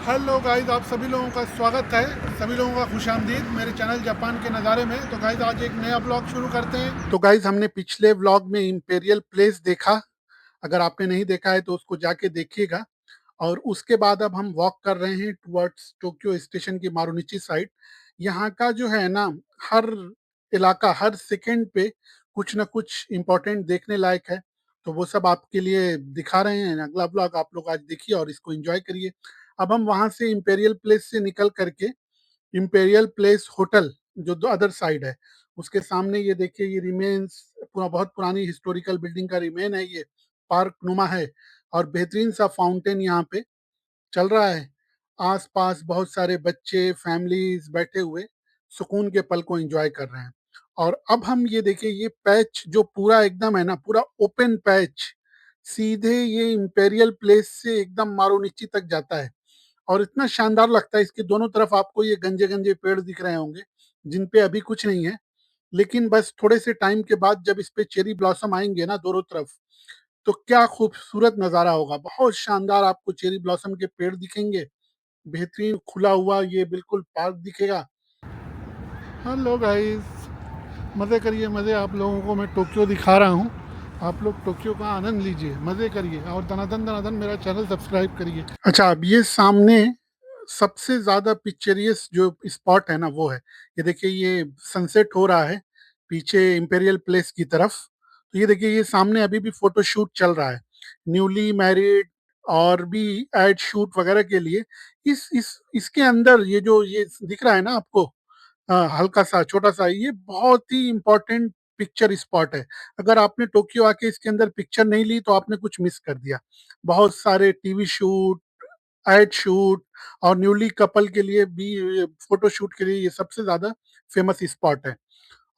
Hello guys, आप सभी लोगों का स्वागत है। सभी लोगों का खुशामदीद मेरे चैनल जापान के नज़ारे में। तो गाइस, आज एक नया ब्लॉग शुरू करते हैं। तो गाइस, हमने पिछले ब्लॉग में इंपेरियल प्लेस देखा। अगर आपने नहीं देखा है तो उसको जाके देखिएगा। और उसके बाद अब हम वॉक कर रहे हैं टुवर्ड्स टोक्यो स्टेशन की मारुनिची साइड। यहाँ का जो है ना, हर इलाका हर सेकंड पे कुछ ना कुछ इम्पोर्टेंट देखने लायक है। तो वो सब आपके लिए दिखा रहे हैं। अगला ब्लॉग आप लोग आज देखिए और इसको एंजॉय करिए। अब हम वहां से इंपेरियल प्लेस से निकल करके इंपेरियल प्लेस होटल जो दो अदर साइड है, उसके सामने ये देखिए, ये रिमेन्स पूरा बहुत पुरानी हिस्टोरिकल बिल्डिंग का रिमेन है। ये पार्क नुमा है और बेहतरीन सा फाउंटेन यहाँ पे चल रहा है। आस-पास बहुत सारे बच्चे, फैमिलीज बैठे हुए सुकून के पल को एंजॉय कर रहे हैं। और अब हम ये देखिए, ये पैच जो पूरा एकदम है ना, पूरा ओपन पैच सीधे ये इंपेरियल प्लेस से एकदम मारुनिच्ची तक जाता है। और इतना शानदार लगता है, इसके दोनों तरफ आपको ये गंजे-गंजे पेड़ दिख रहे होंगे, जिन पे अभी कुछ नहीं है। लेकिन बस थोड़े से टाइम के बाद जब इस पे चेरी ब्लॉसम आएंगे ना दोनों तरफ, तो क्या खूबसूरत नज़ारा होगा। बहुत शानदार आपको चेरी ब्लॉसम के पेड़ दिखेंगे। बेहतरीन खुला हुआ ये बिल्कुल पार्क दिखेगा। हेलो गाइस, मज़े करिए मज़े। आप लोगों को मैं टोक्यो दिखा रहा हूँ। आप लोग टोक्यो का आनंद लीजिए, मज़े करिए और दनादन दनादन मेरा चैनल सब्सक्राइब करिए। अच्छा, अब ये सामने सबसे ज़्यादा पिक्चरियस जो स्पॉट है ना, वो है ये देखिए, ये सनसेट हो रहा है पीछे इंपेरियल प्लेस की तरफ। तो ये देखिए, ये सामने अभी भी फोटो शूट चल रहा है, न्यूली मैरिड और भी एड शूट वगैरह के लिए। इस इसके अंदर ये जो ये दिख रहा है ना आपको, हल्का सा छोटा सा, ये बहुत ही इम्पोर्टेंट पिक्चर स्पॉट है। अगर आपने टोक्यो आके इसके अंदर पिक्चर नहीं ली तो आपने कुछ मिस कर दिया। बहुत सारे टीवी शूट, एड शूट और न्यूली कपल के लिए भी फोटो शूट के लिए ये सबसे ज्यादा फेमस स्पॉट है।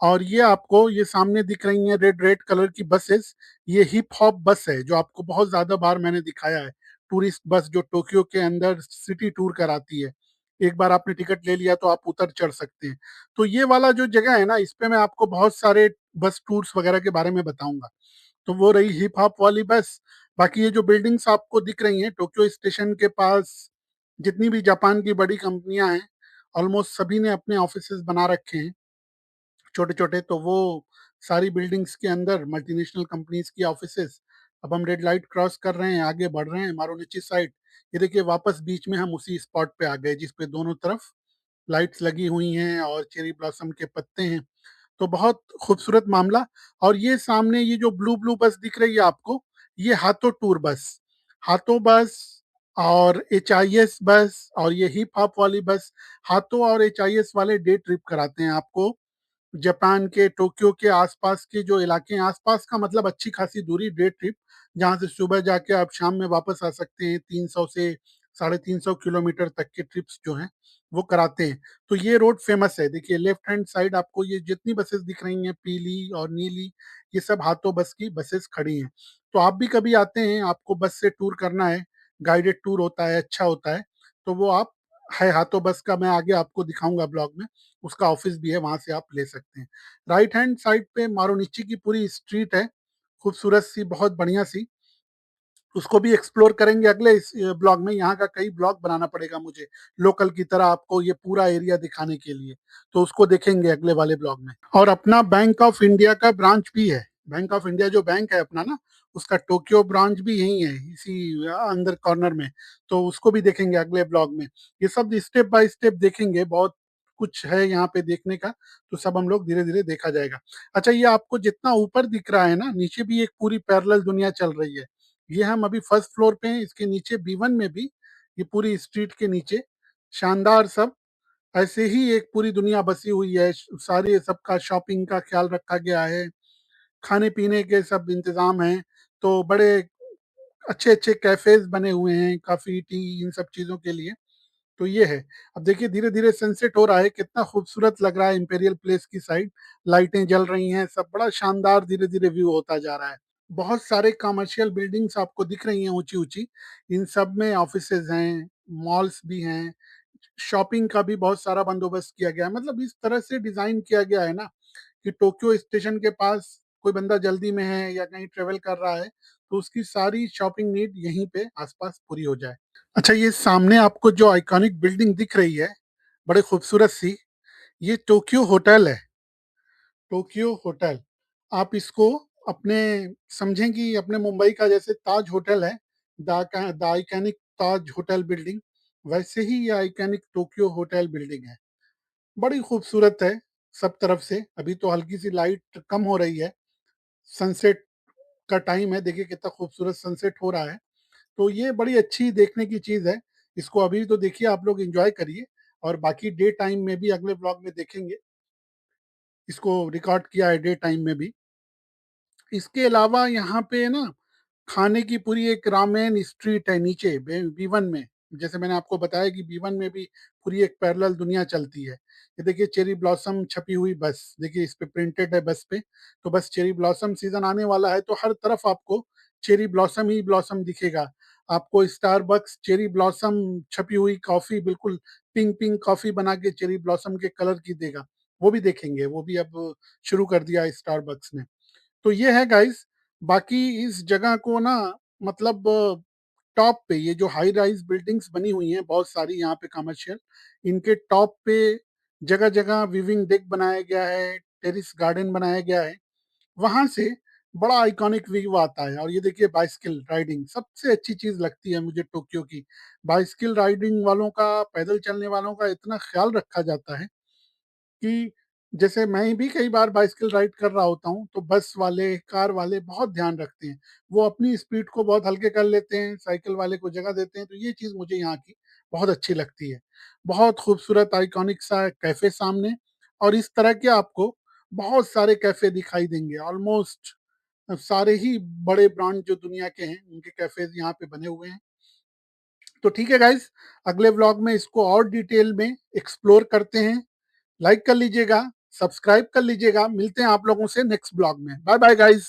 और ये आपको ये सामने दिख रही हैं रेड रेड कलर की बसेस, ये हिप हॉप बस है जो आपको बहुत ज्यादा बार मैंने दिखाया है। टूरिस्ट बस जो टोक्यो के अंदर सिटी टूर कराती है। एक बार आपने टिकट ले लिया तो आप उतर चढ़ सकते हैं। तो ये वाला जो जगह है ना, इस पे मैं आपको बहुत सारे बस टूर्स वगैरह के बारे में बताऊंगा। तो वो रही हिप हॉप वाली बस। बाकी ये जो बिल्डिंग्स आपको दिख रही हैं टोक्यो स्टेशन के पास, जितनी भी जापान की बड़ी कंपनियां हैं, ऑलमोस्ट सभी ने अपने ऑफिसेज बना रखे हैं छोटे छोटे। तो वो सारी बिल्डिंग्स के अंदर मल्टीनेशनल कंपनीज की ऑफिसेज। अब हम रेड लाइट क्रॉस कर रहे हैं, आगे बढ़ रहे हैं मारुनिची साइड। ये देखिए, वापस बीच में हम उसी स्पॉट पे आ गए जिसपे दोनों तरफ लाइट्स लगी हुई हैं और चेरी ब्लॉसम के पत्ते हैं। तो बहुत खूबसूरत मामला। और ये सामने ये जो ब्लू ब्लू बस दिख रही है आपको, ये हाथों टूर बस, हाथों बस और एच बस और ये हिप हॉप वाली बस। हाथों और एच वाले डे ट्रिप कराते हैं आपको जापान के टोक्यो के आसपास के जो इलाके हैं, आसपास का मतलब अच्छी खासी दूरी, डे ट्रिप, जहाँ से सुबह जाके आप शाम में वापस आ सकते हैं। 300 से 350 किलोमीटर तक के ट्रिप्स जो हैं वो कराते हैं। तो ये रोड फेमस है। देखिए, लेफ्ट हैंड साइड आपको ये जितनी बसेस दिख रही हैं, पीली और नीली, ये सब हाथों बस की बसेस खड़ी हैं। तो आप भी कभी आते हैं, आपको बस से टूर करना है, गाइडेड टूर होता है, अच्छा होता है, तो वो आप है हाथों बस का, मैं आगे आपको दिखाऊंगा ब्लॉग में। उसका ऑफिस भी है, वहां से आप ले सकते हैं। राइट हैंड साइड पे मारुनिची की पूरी स्ट्रीट है, खूबसूरत सी, बहुत बढ़िया सी। उसको भी एक्सप्लोर करेंगे अगले इस ब्लॉग में। यहाँ का कई ब्लॉग बनाना पड़ेगा मुझे, लोकल की तरह आपको ये पूरा एरिया दिखाने के लिए। तो उसको देखेंगे अगले वाले ब्लॉग में। और अपना बैंक ऑफ इंडिया का ब्रांच भी है। बैंक ऑफ इंडिया जो बैंक है अपना ना, उसका टोक्यो ब्रांच भी यही है, इसी अंदर कॉर्नर में। तो उसको भी देखेंगे अगले ब्लॉग में। ये सब स्टेप बाय स्टेप देखेंगे, बहुत कुछ है यहाँ पे देखने का। तो सब हम लोग धीरे धीरे देखा जाएगा। अच्छा, ये आपको जितना ऊपर दिख रहा है ना, नीचे भी एक पूरी पैरेलल दुनिया चल रही है। ये हम अभी फर्स्ट फ्लोर पे हैं, इसके नीचे B1 में भी, ये पूरी स्ट्रीट के नीचे शानदार सब ऐसे ही एक पूरी दुनिया बसी हुई है। सारे सबका शॉपिंग का ख्याल रखा गया है, खाने पीने के सब इंतजाम हैं। तो बड़े अच्छे अच्छे कैफेज बने हुए हैं, कॉफी टी इन सब चीजों के लिए। तो ये है। अब देखिए, धीरे धीरे सनसेट हो रहा है, कितना खूबसूरत लग रहा है इंपेरियल प्लेस की साइड। लाइटें जल रही हैं, सब बड़ा शानदार धीरे धीरे व्यू होता जा रहा है। बहुत सारे कमर्शियल बिल्डिंग्स आपको दिख रही हैं ऊंची ऊंची। इन सब में ऑफिसेज हैं, मॉल्स भी हैं, शॉपिंग का भी बहुत सारा बंदोबस्त किया गया है। मतलब इस तरह से डिजाइन किया गया है ना कि टोक्यो स्टेशन के पास कोई बंदा जल्दी में है या कहीं ट्रेवल कर रहा है, तो उसकी सारी शॉपिंग नीड यहीं पे आसपास पूरी हो जाए। अच्छा, ये सामने आपको जो आइकॉनिक बिल्डिंग दिख रही है, बड़े खूबसूरत सी, ये टोक्यो होटल है। Tokyo hotel. आप इसको अपने समझें कि अपने मुंबई का जैसे ताज होटल है, the iconic Taj hotel building, वैसे ही ये आइकॉनिक टोक्यो होटल बिल्डिंग है। बड़ी खूबसूरत है सब तरफ से। अभी तो हल्की सी लाइट कम हो रही है, सनसेट का टाइम है, देखिए कितना खूबसूरत सनसेट हो रहा है। तो ये बड़ी अच्छी देखने की चीज है। इसको अभी तो देखिए, आप लोग एंजॉय करिए, और बाकी डे टाइम में भी अगले ब्लॉग में देखेंगे। इसको रिकॉर्ड किया है डे टाइम में भी। इसके अलावा यहाँ पे ना खाने की पूरी एक रामेन स्ट्रीट है नीचे बी वन में। जैसे मैंने आपको बताया कि बी वन में भी पूरी एक पैरेलल दुनिया चलती है। ये देखिए चेरी ब्लॉसम छपी हुई बस, देखिए इस पे प्रिंटेड है बस पे। तो बस चेरी ब्लॉसम सीजन आने वाला है, तो हर तरफ आपको चेरी ब्लॉसम ही ब्लॉसम दिखेगा। आपको स्टारबक्स चेरी ब्लॉसम छपी हुई कॉफी, बिल्कुल पिंक पिंक कॉफी बना के चेरी ब्लॉसम के कलर की देगा। वो भी देखेंगे, वो भी अब शुरू कर दिया है स्टारबक्स ने। तो ये है गाइस। बाकी इस जगह को ना, मतलब टॉप पे ये जो हाई राइज बिल्डिंग्स बनी हुई हैं बहुत सारी यहाँ पे कमर्शियल, इनके टॉप पे जगह जगह विविंग डेक बनाया गया है, टेरिस गार्डन बनाया गया है। वहां से बड़ा आइकॉनिक व्यू आता है। और ये देखिए बाइसिकल राइडिंग सबसे अच्छी चीज लगती है मुझे टोक्यो की। बाइसिकल राइडिंग वालों का, पैदल चलने वालों का इतना ख्याल रखा जाता है कि जैसे मैं भी कई बार बाइसिकल राइड कर रहा होता हूँ, तो बस वाले, कार वाले बहुत ध्यान रखते हैं। वो अपनी स्पीड को बहुत हल्के कर लेते हैं, साइकिल वाले को जगह देते हैं। तो ये चीज मुझे यहाँ की बहुत अच्छी लगती है। बहुत खूबसूरत आइकॉनिक सा कैफे सामने, और इस तरह के आपको बहुत सारे कैफे दिखाई देंगे। ऑलमोस्ट सारे ही बड़े ब्रांड जो दुनिया के हैं, उनके कैफेज यहाँ पे बने हुए हैं। तो ठीक है गाइस, अगले व्लॉग में इसको और डिटेल में एक्सप्लोर करते हैं। लाइक कर लीजिएगा, सब्सक्राइब कर लीजिएगा। मिलते हैं आप लोगों से नेक्स्ट ब्लॉग में। Bye bye guys.